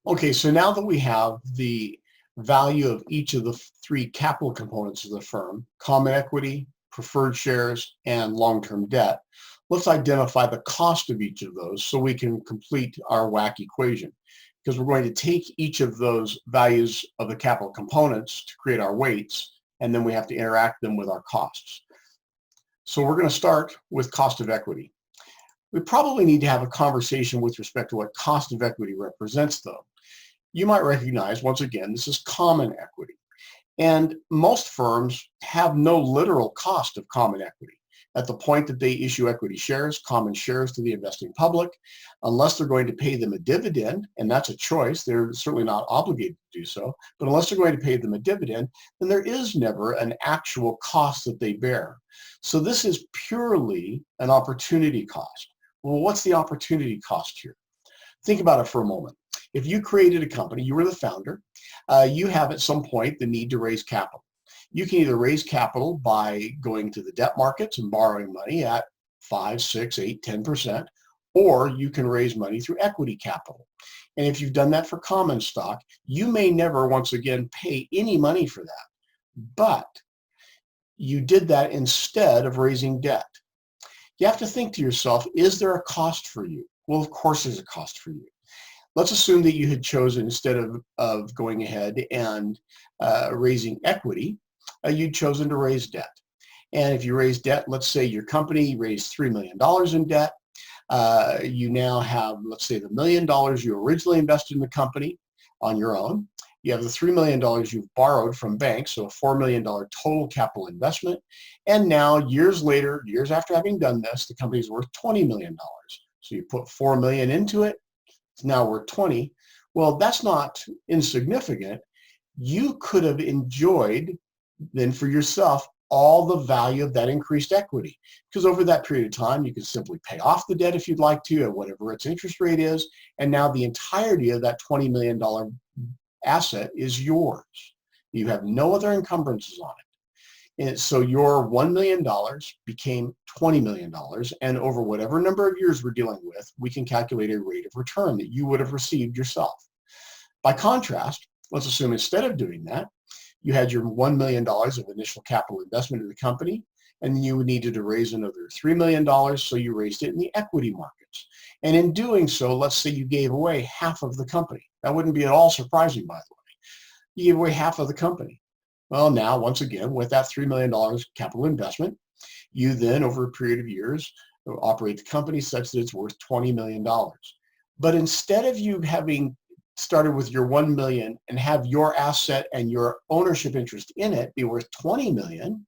Okay, so now that we have the value of each of the three capital components of the firm, common equity, preferred shares, and long-term debt, let's identify the cost of each of those so we can complete our WACC equation. Because we're going to take each of those values of the capital components to create our weights, and then we have to interact them with our costs. So we're going to start with cost of equity. We probably need to have a conversation with respect to what cost of equity represents, though. You might recognize, once again, this is common equity. And most firms have no literal cost of common equity. At the point that they issue equity shares, common shares to the investing public, unless they're going to pay them a dividend, and that's a choice, they're certainly not obligated to do so, but unless they're going to pay them a dividend, then there is never an actual cost that they bear. So this is purely an opportunity cost. Well, what's the opportunity cost here? Think about it for a moment. If you created a company, you were the founder, you have at some point the need to raise capital. You can either raise capital by going to the debt markets and borrowing money at 5, 6, 8, 10%, or you can raise money through equity capital. And if you've done that for common stock, you may never once again pay any money for that, but you did that instead of raising debt. You have to think to yourself, is there a cost for you? Well, of course there's a cost for you. Let's assume that you had chosen, instead of going ahead and raising equity, you'd chosen to raise debt. And if you raise debt, let's say your company raised $3 million in debt. You now have, let's say, the $1 million you originally invested in the company on your own. You have the $3 million you've borrowed from banks, so a $4 million total capital investment. And now, years later, years after having done this, the company's worth $20 million. So you put $4 million into it. It's now worth 20. Well, that's not insignificant. You could have enjoyed then for yourself all the value of that increased equity, because over that period of time you can simply pay off the debt if you'd like to at whatever its interest rate is, and now the entirety of that $20 million asset is yours. You have no other encumbrances on it. And so your $1 million became $20 million, and over whatever number of years we're dealing with, we can calculate a rate of return that you would have received yourself. By contrast, let's assume instead of doing that, you had your $1 million of initial capital investment in the company, and you needed to raise another $3 million, so you raised it in the equity markets. And in doing so, let's say you gave away half of the company. That wouldn't be at all surprising, by the way. You gave away half of the company. Well, now, once again, with that $3 million capital investment, you then, over a period of years, operate the company such that it's worth $20 million. But instead of you having started with your $1 million and have your asset and your ownership interest in it be worth $20 million,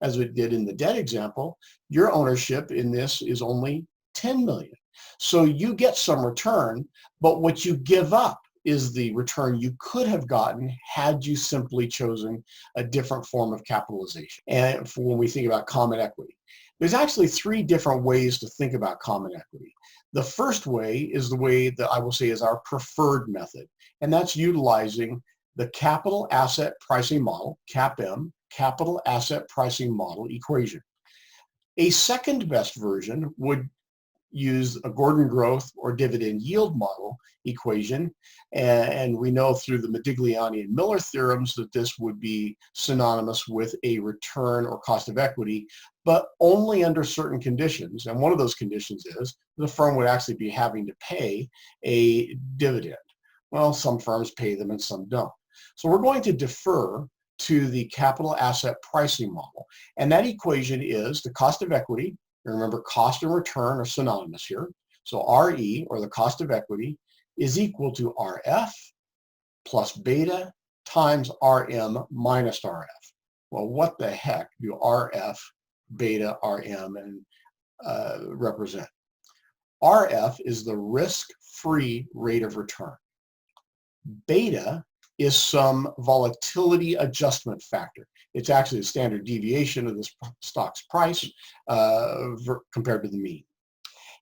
as it did in the debt example, your ownership in this is only $10 million. So you get some return, but what you give up is the return you could have gotten had you simply chosen a different form of capitalization. And when we think about common equity, there's actually three different ways to think about common equity. The first way is the way that I will say is our preferred method, and that's utilizing the capital asset pricing model, CAPM, capital asset pricing model equation. A second best version would use a Gordon growth or dividend yield model equation, and we know through the Modigliani and Miller theorems that this would be synonymous with a return or cost of equity, but only under certain conditions. And one of those conditions is the firm would actually be having to pay a dividend. Well, some firms pay them and some don't. So we're going to defer to the capital asset pricing model, and that equation is the cost of equity. Remember, cost and return are synonymous here. So RE, or the cost of equity, is equal to RF plus beta times RM minus RF. Well, what the heck do RF, beta, RM represent? RF is the risk-free rate of return. Beta is some volatility adjustment factor. It's actually a standard deviation of this stock's price compared to the mean.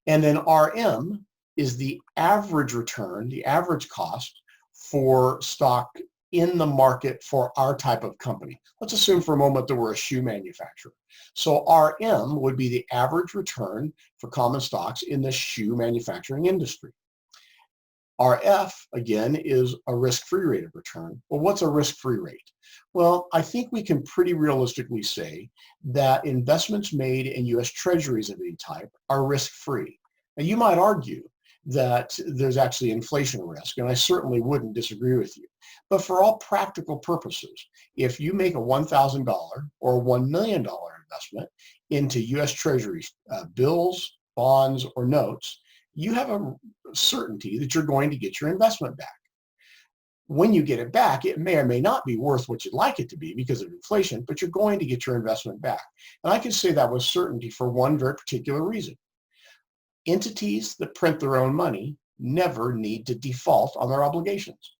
And then RM is the average return, the average cost for stock in the market for our type of company. Let's assume for a moment that we're a shoe manufacturer. So RM would be the average return for common stocks in the shoe manufacturing industry. RF, again, is a risk-free rate of return. Well, what's a risk-free rate? Well, I think we can pretty realistically say that investments made in U.S. Treasuries of any type are risk-free. Now, you might argue that there's actually inflation risk, and I certainly wouldn't disagree with you. But for all practical purposes, if you make a $1,000 or $1 million investment into U.S. Treasuries, bills, bonds, or notes, you have a certainty that you're going to get your investment back. When you get it back, it may or may not be worth what you'd like it to be because of inflation, but you're going to get your investment back. And I can say that with certainty for one very particular reason. Entities that print their own money never need to default on their obligations,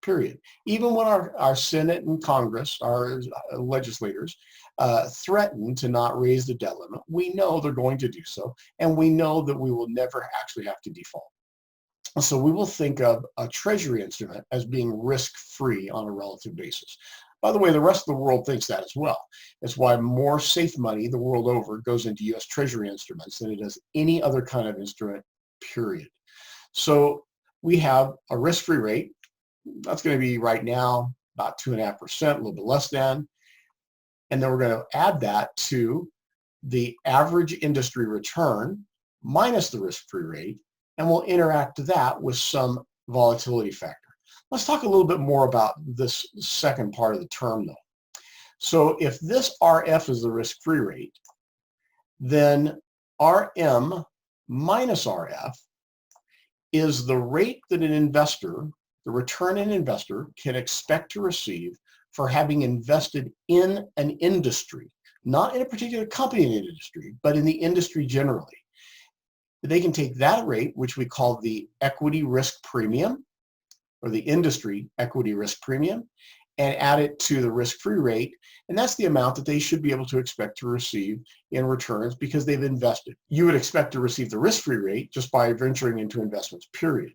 period. Even when our Senate and Congress, our legislators, threaten to not raise the debt limit, we know they're going to do so, and we know that we will never actually have to default. So we will think of a treasury instrument as being risk-free on a relative basis. By the way, the rest of the world thinks that as well. That's why more safe money the world over goes into U.S. Treasury instruments than it does any other kind of instrument, period. So we have a risk-free rate. That's going to be right now about 2.5%, a little bit less than. And then we're going to add that to the average industry return minus the risk-free rate, and we'll interact that with some volatility factor. Let's talk a little bit more about this second part of the term, though. So if this RF is the risk-free rate, then RM minus RF is the rate that an investor, the return an investor can expect to receive for having invested in an industry, not in a particular company in the industry, but in the industry generally. They can take that rate, which we call the equity risk premium, or the industry equity risk premium, and add it to the risk-free rate, and that's the amount that they should be able to expect to receive in returns because they've invested. You would expect to receive the risk-free rate just by venturing into investments, period.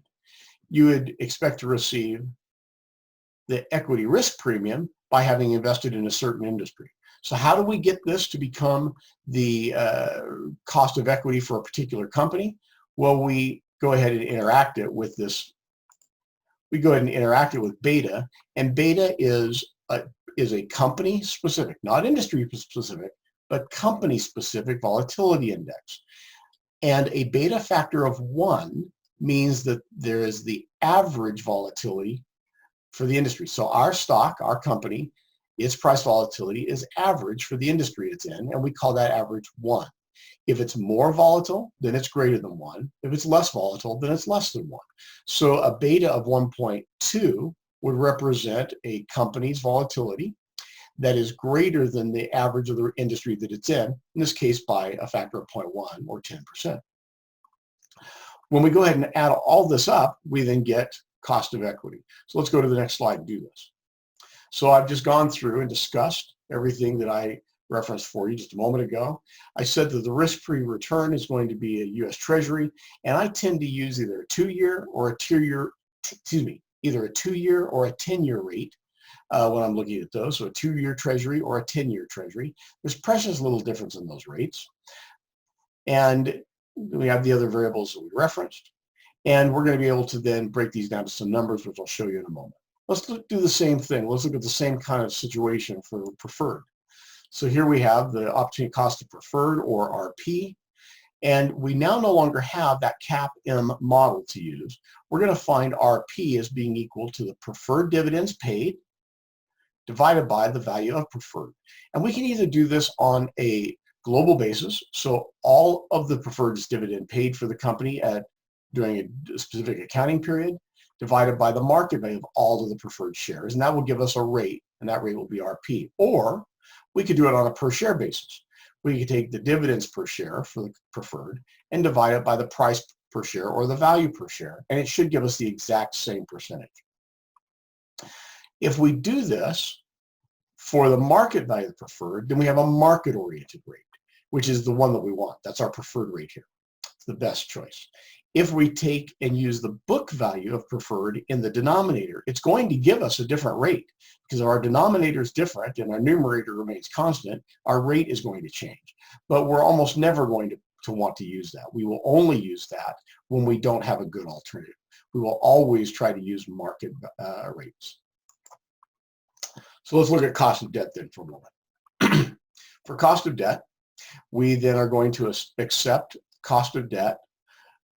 You would expect to receive the equity risk premium by having invested in a certain industry. So how do we get this to become the cost of equity for a particular company? Well, we go ahead and interact it with this. We go ahead and interact it with beta, and beta is a company specific, not industry specific, but company specific volatility index. And a beta factor of 1 means that there is the average volatility for the industry. So our stock, our company, its price volatility is average for the industry it's in, and we call that average 1. If it's more volatile, then it's greater than 1. If it's less volatile, then it's less than 1. So a beta of 1.2 would represent a company's volatility that is greater than the average of the industry that it's in this case by a factor of 0.1 or 10%. When we go ahead and add all this up, we then get cost of equity. So let's go to the next slide and do this. So I've just gone through and discussed everything that I referenced for you just a moment ago. I said that the risk-free return is going to be a U.S. Treasury, and I tend to use either a 2-year or a 2-year, either a 2-year or a 10-year rate when I'm looking at those. So a 2-year Treasury or a 10-year Treasury. There's precious little difference in those rates. And we have the other variables that we referenced. And we're going to be able to then break these down to some numbers, which I'll show you in a moment. Let's do the same thing. Let's look at the same kind of situation for preferred. So here we have the opportunity cost of preferred, or RP, and we now no longer have that CAP-M model to use. We're going to find RP as being equal to the preferred dividends paid divided by the value of preferred. And we can either do this on a global basis, so all of the preferred dividend paid for the company during a specific accounting period, divided by the market value of all of the preferred shares, and that will give us a rate, and that rate will be RP. Or we could do it on a per share basis. We could take the dividends per share for the preferred and divide it by the price per share or the value per share, and it should give us the exact same percentage. If we do this for the market value of the preferred, then we have a market-oriented rate, which is the one that we want. That's our preferred rate here. It's the best choice. If we take and use the book value of preferred in the denominator, it's going to give us a different rate because if our denominator is different and our numerator remains constant, our rate is going to change. But we're almost never going to want to use that. We will only use that when we don't have a good alternative. we will always try to use market rates. So let's look at cost of debt then for a moment. For cost of debt, we then are going to accept cost of debt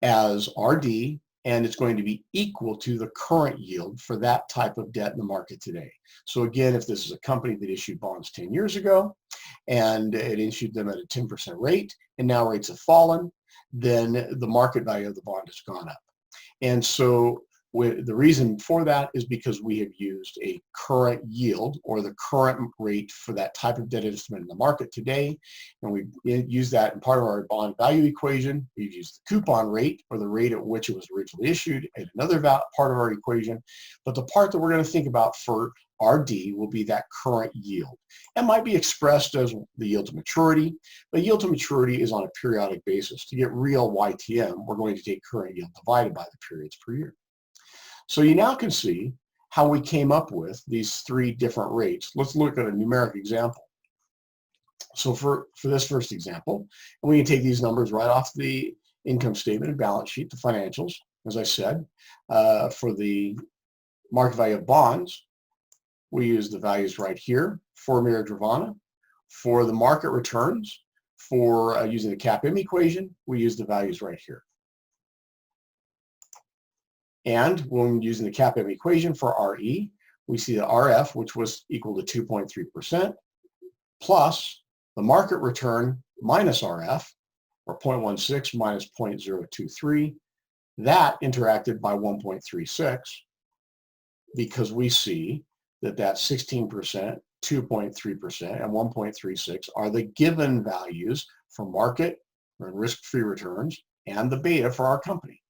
as RD, and it's going to be equal to the current yield for that type of debt in the market today. So again, if this is a company that issued bonds 10 years ago and it issued them at a 10% rate and now rates have fallen, then the market value of the bond has gone up. And so the reason for that is because we have used a current yield or the current rate for that type of debt instrument in the market today. And we use that in part of our bond value equation. We've used the coupon rate or the rate at which it was originally issued in another part of our equation. But the part that we're going to think about for RD will be that current yield. It might be expressed as the yield to maturity, but yield to maturity is on a periodic basis. To get real YTM, we're going to take current yield divided by the periods per year. So you now can see how we came up with these three different rates. Let's look at a numeric example. So for this first example, we can take these numbers right off the income statement and balance sheet, the financials, as I said. For the market value of bonds, we use the values right here for Mira-Dravana. For the market returns, for using the CAPM equation, we use the values right here. And when using the CAPM equation for RE, we see the RF, which was equal to 2.3%, plus the market return minus RF, or 0.16 minus 0.023. That interacted by 1.36 because we see that 16%, 2.3%, and 1.36 are the given values for market or risk-free returns and the beta for our company.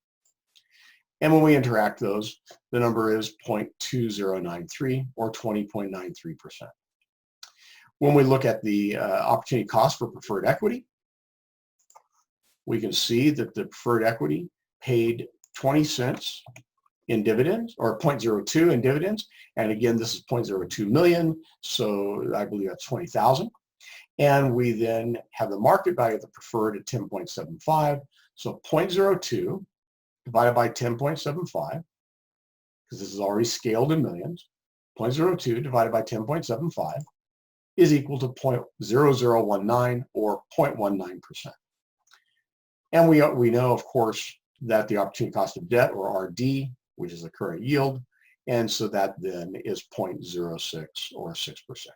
And when we interact those, the number is 0.2093 or 20.93%. When we look at the opportunity cost for preferred equity, we can see that the preferred equity paid 20 cents in dividends, or 0.02 in dividends. And again, this is 0.02 million, so I believe that's 20,000. And we then have the market value of the preferred at 10.75. So 0.02 divided by 10.75, because this is already scaled in millions, 0.02 divided by 10.75 is equal to 0.0019 or 0.19%. And we know, of course, that the opportunity cost of debt, or RD, which is the current yield, and so that then is 0.06 or 6%.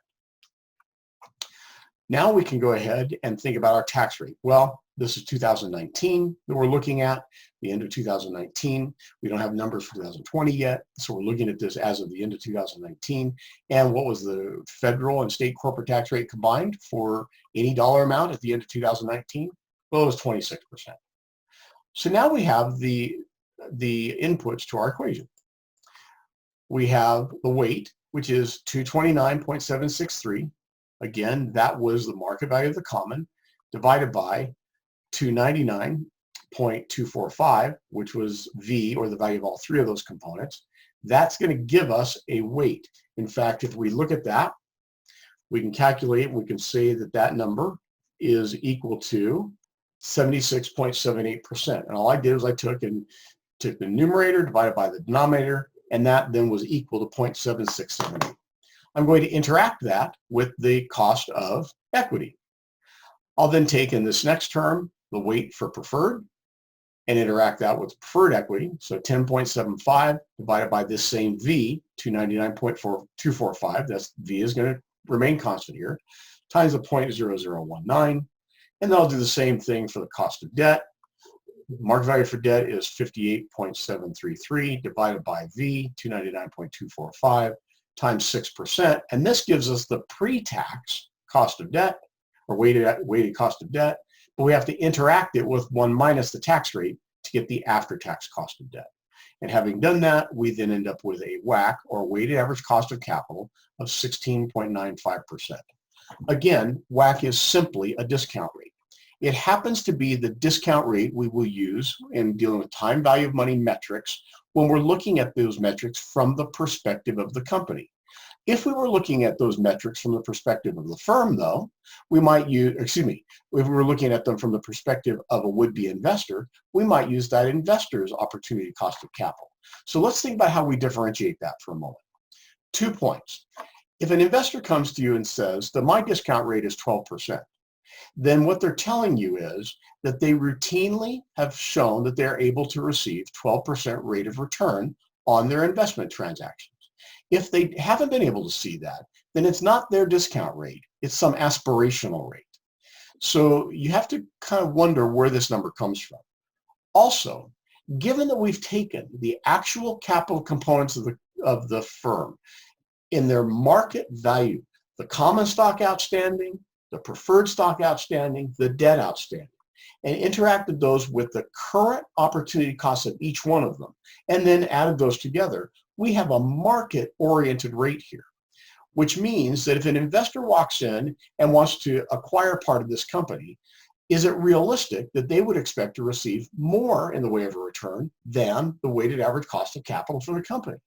Now we can go ahead and think about our tax rate. Well, this is 2019 that we're looking at, the end of 2019. We don't have numbers for 2020 yet, so we're looking at this as of the end of 2019. And what was the federal and state corporate tax rate combined for any dollar amount at the end of 2019? Well, it was 26%. So now we have the inputs to our equation. We have the weight, which is 229.763. Again, that was the market value of the common, divided by 299.245, which was V, or the value of all three of those components. That's going to give us a weight. In fact, if we look at that, we can calculate, we can say that that number is equal to 76.78%. And all I did was I took the numerator divided by the denominator, and that then was equal to 0.7678. I'm going to interact that with the cost of equity. I'll then take in this next term the weight for preferred and interact that with preferred equity. So 10.75 divided by this same V, 299.245, that's V is going to remain constant here, times the 0.0019. And then I'll do the same thing for the cost of debt. Market value for debt is 58.733 divided by V, 299.245, times 6%. And this gives us the pre-tax cost of debt, or weighted cost of debt, but we have to interact it with 1 minus the tax rate to get the after-tax cost of debt. And having done that, we then end up with a WACC, or weighted average cost of capital, of 16.95%. Again, WACC is simply a discount rate. It happens to be the discount rate we will use in dealing with time value of money metrics when we're looking at those metrics from the perspective of the company. If we were looking at those metrics from the perspective of the firm, though, we might use, if we were looking at them from the perspective of a would-be investor, we might use that investor's opportunity cost of capital. So let's think about how we differentiate that for a moment. 2 points. If an investor comes to you and says that my discount rate is 12%, then what they're telling you is that they routinely have shown that they're able to receive 12% rate of return on their investment transactions. If they haven't been able to see that, then it's not their discount rate, it's some aspirational rate. So you have to kind of wonder where this number comes from. Also, given that we've taken the actual capital components of the firm in their market value, the common stock outstanding, the preferred stock outstanding, the debt outstanding, and interacted those with the current opportunity costs of each one of them, and then added those together, we have a market-oriented rate here, which means that if an investor walks in and wants to acquire part of this company, is it realistic that they would expect to receive more in the way of a return than the weighted average cost of capital for the company?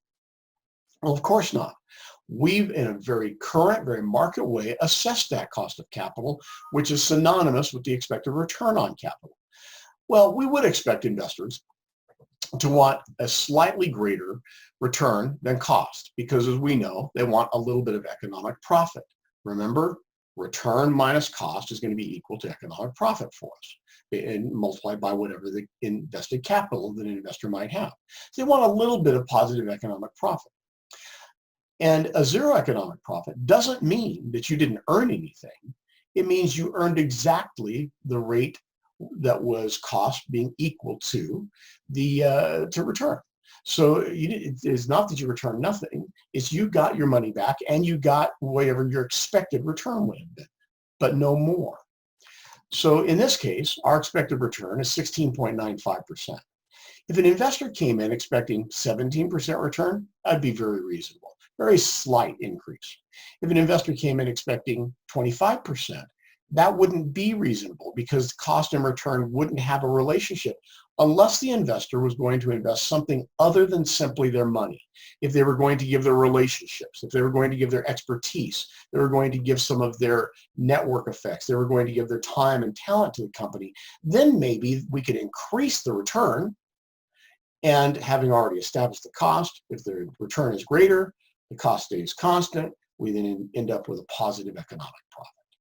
Well, of course not. We've, in a very current, very market way, assessed that cost of capital, which is synonymous with the expected return on capital. Well, we would expect investors to want a slightly greater return than cost, because as we know, they want a little bit of economic profit. Remember, return minus cost is going to be equal to economic profit for us, and multiplied by whatever the invested capital that an investor might have. So they want a little bit of positive economic profit. And a zero economic profit doesn't mean that you didn't earn anything. It means you earned exactly the rate that was cost being equal to the to return. So it's not that you returned nothing, it's you got your money back and you got whatever your expected return would have been, but no more. So in this case, our expected return is 16.95%. If an investor came in expecting 17% return, that'd be very reasonable. Very slight increase. If an investor came in expecting 25%, that wouldn't be reasonable because cost and return wouldn't have a relationship unless the investor was going to invest something other than simply their money. If they were going to give their relationships, if they were going to give their expertise, they were going to give some of their network effects, they were going to give their time and talent to the company, then maybe we could increase the return. And having already established the cost, if the return is greater, the cost stays constant, we then end up with a positive economic profit.